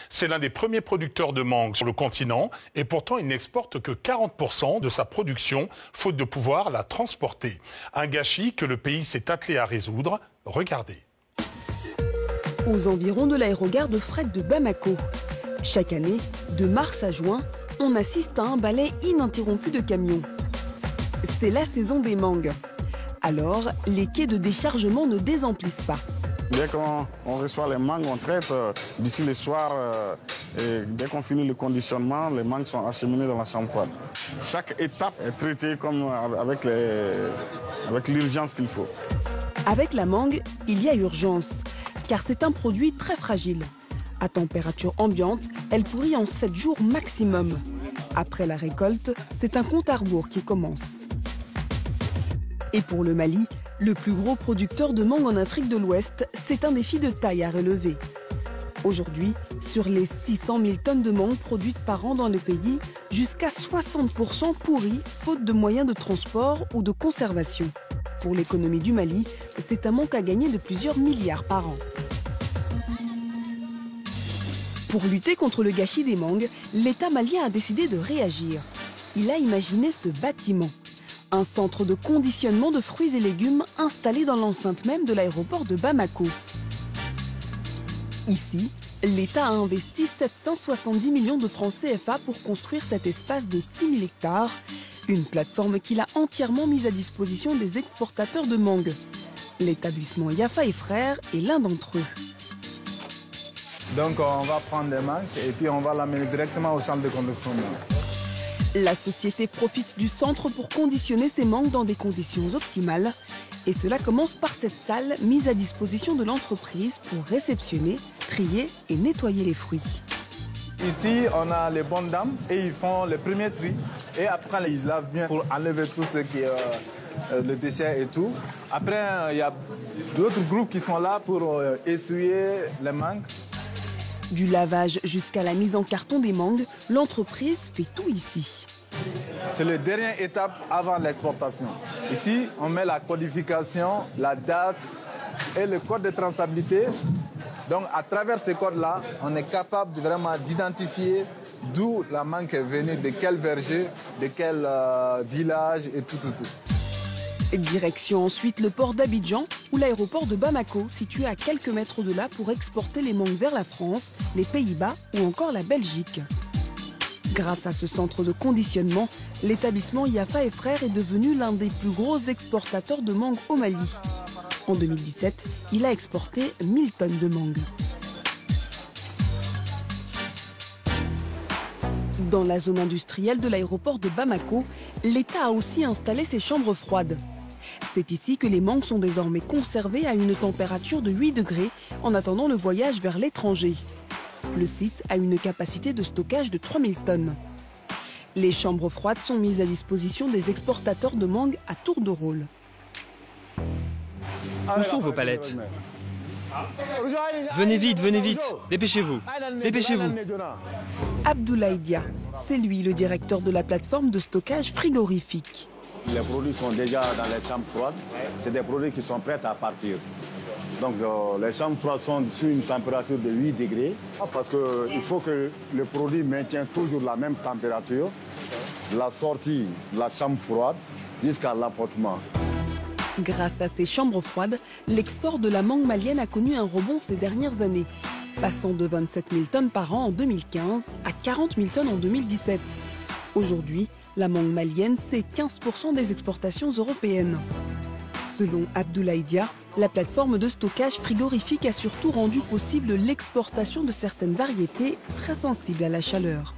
C'est l'un des premiers producteurs de mangue sur le continent et pourtant il n'exporte que 40% de sa production, faute de pouvoir la transporter. Un gâchis que le pays s'est attelé à résoudre. Regardez. Aux environs de l'aérogare de fret de Bamako. Chaque année, de mars à juin, on assiste à un balai ininterrompu de camions. C'est la saison des mangues. Alors, les quais de déchargement ne désemplissent pas. Dès qu'on reçoit les mangues, on traite d'ici le soir. Et dès qu'on finit le conditionnement, les mangues sont acheminées dans la chambre froide. Chaque étape est traitée comme avec l'urgence qu'il faut. Avec la mangue, il y a urgence, car c'est un produit très fragile. À température ambiante, elle pourrit en 7 jours maximum. Après la récolte, c'est un compte à rebours qui commence. Et pour le Mali, le plus gros producteur de mangue en Afrique de l'Ouest, c'est un défi de taille à relever. Aujourd'hui, sur les 600 000 tonnes de mangue produites par an dans le pays, jusqu'à 60% pourries, faute de moyens de transport ou de conservation. Pour l'économie du Mali, c'est un manque à gagner de plusieurs milliards par an. Pour lutter contre le gâchis des mangues, l'État malien a décidé de réagir. Il a imaginé ce bâtiment. Un centre de conditionnement de fruits et légumes installé dans l'enceinte même de l'aéroport de Bamako. Ici, l'État a investi 770 millions de francs CFA pour construire cet espace de 6000 hectares, une plateforme qu'il a entièrement mise à disposition des exportateurs de mangue. L'établissement Yafa et Frères est l'un d'entre eux. Donc on va prendre des mangues et puis on va l'amener directement au centre de conditionnement. La société profite du centre pour conditionner ses mangues dans des conditions optimales. Et cela commence par cette salle mise à disposition de l'entreprise pour réceptionner, trier et nettoyer les fruits. Ici, on a les bonnes dames et ils font le premier tri. Et après, ils lavent bien pour enlever tout ce qui est le déchet et tout. Après, il y a d'autres groupes qui sont là pour essuyer les mangues. Du lavage jusqu'à la mise en carton des mangues, l'entreprise fait tout ici. C'est la dernière étape avant l'exportation. Ici, on met la codification, la date et le code de traçabilité. Donc, à travers ces codes-là, on est capable vraiment d'identifier d'où la mangue est venue, de quel verger, de quel village et tout. Direction ensuite le port d'Abidjan ou l'aéroport de Bamako, situé à quelques mètres de là pour exporter les mangues vers la France, les Pays-Bas ou encore la Belgique. Grâce à ce centre de conditionnement, l'établissement Yafa et Frères est devenu l'un des plus gros exportateurs de mangue au Mali. En 2017, il a exporté 1000 tonnes de mangue. Dans la zone industrielle de l'aéroport de Bamako, l'État a aussi installé ses chambres froides. C'est ici que les mangues sont désormais conservées à une température de 8 degrés en attendant le voyage vers l'étranger. Le site a une capacité de stockage de 3000 tonnes. Les chambres froides sont mises à disposition des exportateurs de mangue à tour de rôle. Où sont vos palettes? Venez vite, dépêchez-vous, dépêchez-vous. Abdoulaye Dia, c'est lui le directeur de la plateforme de stockage frigorifique. Les produits sont déjà dans les chambres froides, c'est des produits qui sont prêts à partir. Donc les chambres froides sont sur une température de 8 degrés parce qu'il faut que le produit maintienne toujours la même température, la sortie de la chambre froide jusqu'à l'apportement. Grâce à ces chambres froides, l'export de la mangue malienne a connu un rebond ces dernières années, passant de 27 000 tonnes par an en 2015 à 40 000 tonnes en 2017. Aujourd'hui, la mangue malienne, c'est 15% des exportations européennes. Selon Abdoulaye Dia, la plateforme de stockage frigorifique a surtout rendu possible l'exportation de certaines variétés très sensibles à la chaleur.